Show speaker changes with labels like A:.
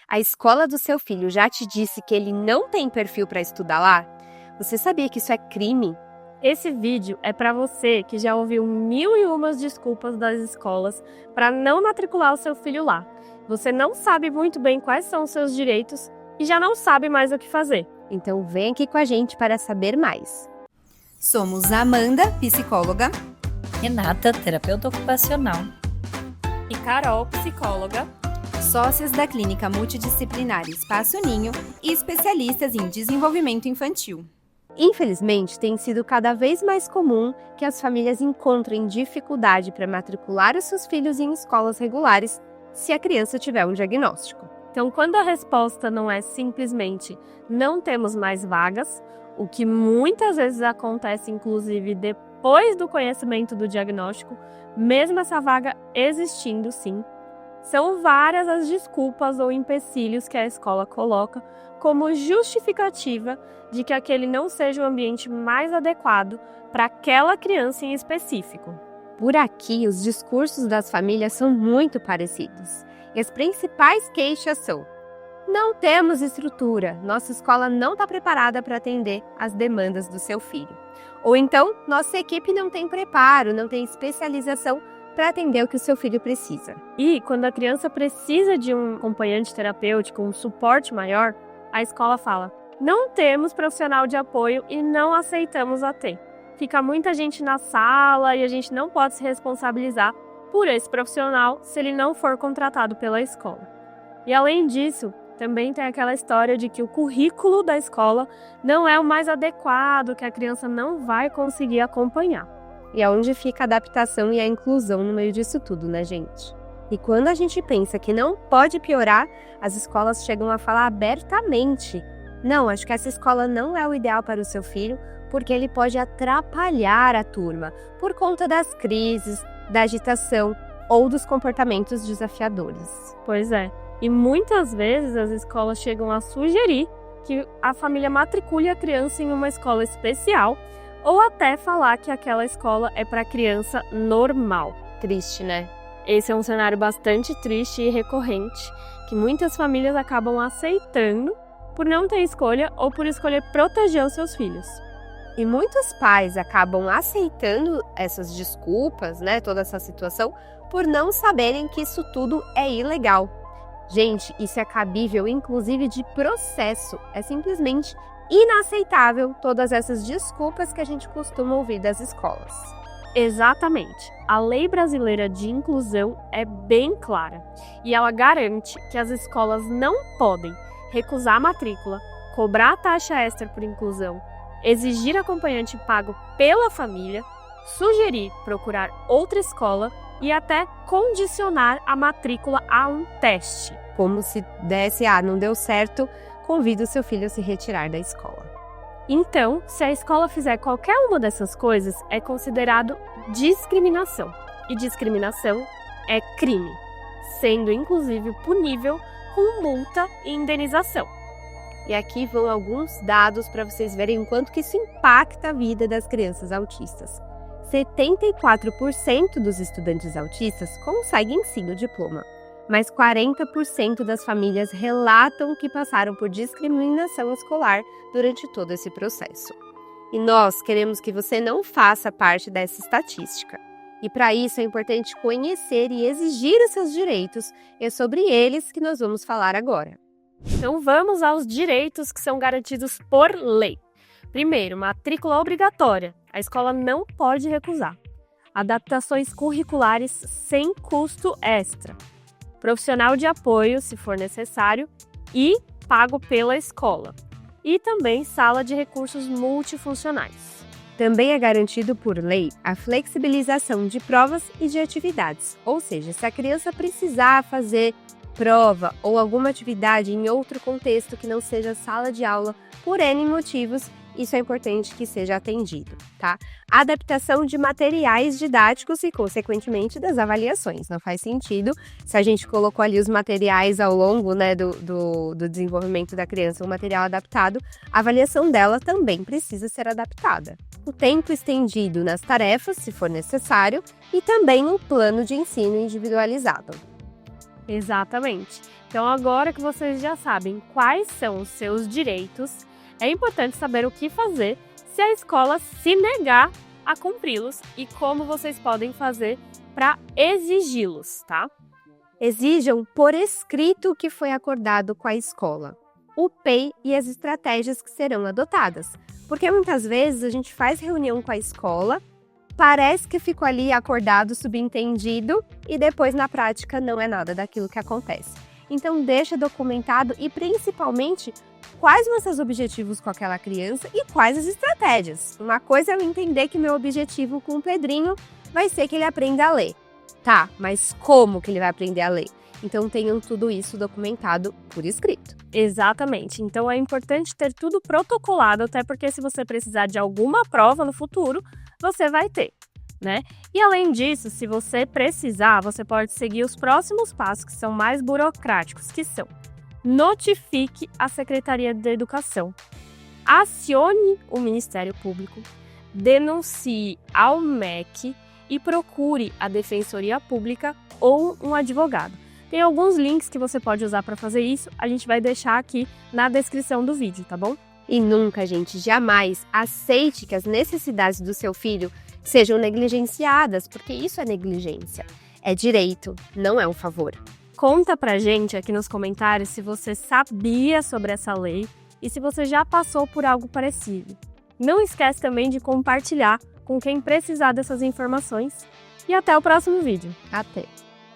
A: A escola do seu filho já te disse que ele não tem perfil para estudar lá? Você sabia que isso é crime?
B: Esse vídeo é para você que já ouviu 1001 desculpas das escolas para não matricular o seu filho lá. Você não sabe muito bem quais são os seus direitos e já não sabe mais o que fazer.
A: Então vem aqui com a gente para saber mais.
C: Somos Amanda, psicóloga,
D: Renata, terapeuta ocupacional,
B: E Carol, psicóloga,
C: sócias da Clínica Multidisciplinar Espaço Ninho e especialistas em desenvolvimento infantil.
A: Infelizmente, tem sido cada vez mais comum que as famílias encontrem dificuldade para matricular os seus filhos em escolas regulares se a criança tiver um diagnóstico.
B: Então, quando a resposta não é simplesmente não temos mais vagas, o que muitas vezes acontece, inclusive, depois do conhecimento do diagnóstico, mesmo essa vaga existindo sim, são várias as desculpas ou empecilhos que a escola coloca como justificativa de que aquele não seja o ambiente mais adequado para aquela criança em específico.
A: Por aqui, os discursos das famílias são muito parecidos. E as principais queixas são: não temos estrutura, nossa escola não está preparada para atender as demandas do seu filho. Ou então, nossa equipe não tem preparo, não tem especialização para atender o que o seu filho precisa.
B: E quando a criança precisa de um acompanhante terapêutico, um suporte maior, a escola fala: não temos profissional de apoio e não aceitamos AT. Fica muita gente na sala e a gente não pode se responsabilizar por esse profissional se ele não for contratado pela escola. E além disso, também tem aquela história de que o currículo da escola não é o mais adequado, que a criança não vai conseguir acompanhar.
A: E é onde fica a adaptação e a inclusão no meio disso tudo, né, gente? E quando a gente pensa que não pode piorar, as escolas chegam a falar abertamente: não, acho que essa escola não é o ideal para o seu filho, porque ele pode atrapalhar a turma por conta das crises, da agitação ou dos comportamentos desafiadores.
B: Pois é. E muitas vezes as escolas chegam a sugerir que a família matricule a criança em uma escola especial ou até falar que aquela escola é para criança normal.
A: Triste, né?
B: Esse é um cenário bastante triste e recorrente, que muitas famílias acabam aceitando por não ter escolha ou por escolher proteger os seus filhos.
A: E muitos pais acabam aceitando essas desculpas, né, toda essa situação, por não saberem que isso tudo é ilegal. Gente, isso é cabível, inclusive, de processo. É simplesmente inaceitável todas essas desculpas que a gente costuma ouvir das escolas.
B: Exatamente. A Lei Brasileira de Inclusão é bem clara e ela garante que as escolas não podem recusar a matrícula, cobrar a taxa extra por inclusão, exigir acompanhante pago pela família, sugerir procurar outra escola e até condicionar a matrícula a um teste.
A: Como se desse, não deu certo, convida o seu filho a se retirar da escola.
B: Então, se a escola fizer qualquer uma dessas coisas, é considerado discriminação. E discriminação é crime, sendo inclusive punível com multa e indenização.
A: E aqui vão alguns dados para vocês verem o quanto que isso impacta a vida das crianças autistas. 74% dos estudantes autistas conseguem sim o diploma, mas 40% das famílias relatam que passaram por discriminação escolar durante todo esse processo. E nós queremos que você não faça parte dessa estatística. E para isso é importante conhecer e exigir os seus direitos, e é sobre eles que nós vamos falar agora.
B: Então vamos aos direitos que são garantidos por lei. Primeiro, matrícula obrigatória. A escola não pode recusar. Adaptações curriculares sem custo extra. Profissional de apoio, se for necessário, e pago pela escola. E também sala de recursos multifuncionais.
A: Também é garantido por lei a flexibilização de provas e de atividades. Ou seja, se a criança precisar fazer prova ou alguma atividade em outro contexto que não seja sala de aula, por N motivos, isso é importante que seja atendido, tá? Adaptação de materiais didáticos e, consequentemente, das avaliações. Não faz sentido se a gente colocou ali os materiais ao longo, né, do desenvolvimento da criança, um material adaptado, a avaliação dela também precisa ser adaptada. O tempo estendido nas tarefas, se for necessário, e também um plano de ensino individualizado.
B: Exatamente. Então, agora que vocês já sabem quais são os seus direitos, é importante saber o que fazer se a escola se negar a cumpri-los e como vocês podem fazer para exigi-los, tá?
A: Exijam por escrito o que foi acordado com a escola, o PEI e as estratégias que serão adotadas. Porque muitas vezes a gente faz reunião com a escola, parece que ficou ali acordado, subentendido, e depois na prática não é nada daquilo que acontece. Então deixa documentado e principalmente quais vão ser os objetivos com aquela criança e quais as estratégias. Uma coisa é eu entender que meu objetivo com o Pedrinho vai ser que ele aprenda a ler. Tá, mas como que ele vai aprender a ler? Então tenham tudo isso documentado por escrito.
B: Exatamente. Então é importante ter tudo protocolado, até porque se você precisar de alguma prova no futuro, você vai ter, né? E além disso, se você precisar, você pode seguir os próximos passos que são mais burocráticos, que são: notifique a Secretaria de Educação, acione o Ministério Público, denuncie ao MEC e procure a Defensoria Pública ou um advogado. Tem alguns links que você pode usar para fazer isso, a gente vai deixar aqui na descrição do vídeo, tá bom?
A: E nunca, gente, jamais aceite que as necessidades do seu filho sejam negligenciadas, porque isso é negligência. É direito, não é um favor.
B: Conta pra gente aqui nos comentários se você sabia sobre essa lei e se você já passou por algo parecido. Não esquece também de compartilhar com quem precisar dessas informações. E até o próximo vídeo.
A: Até!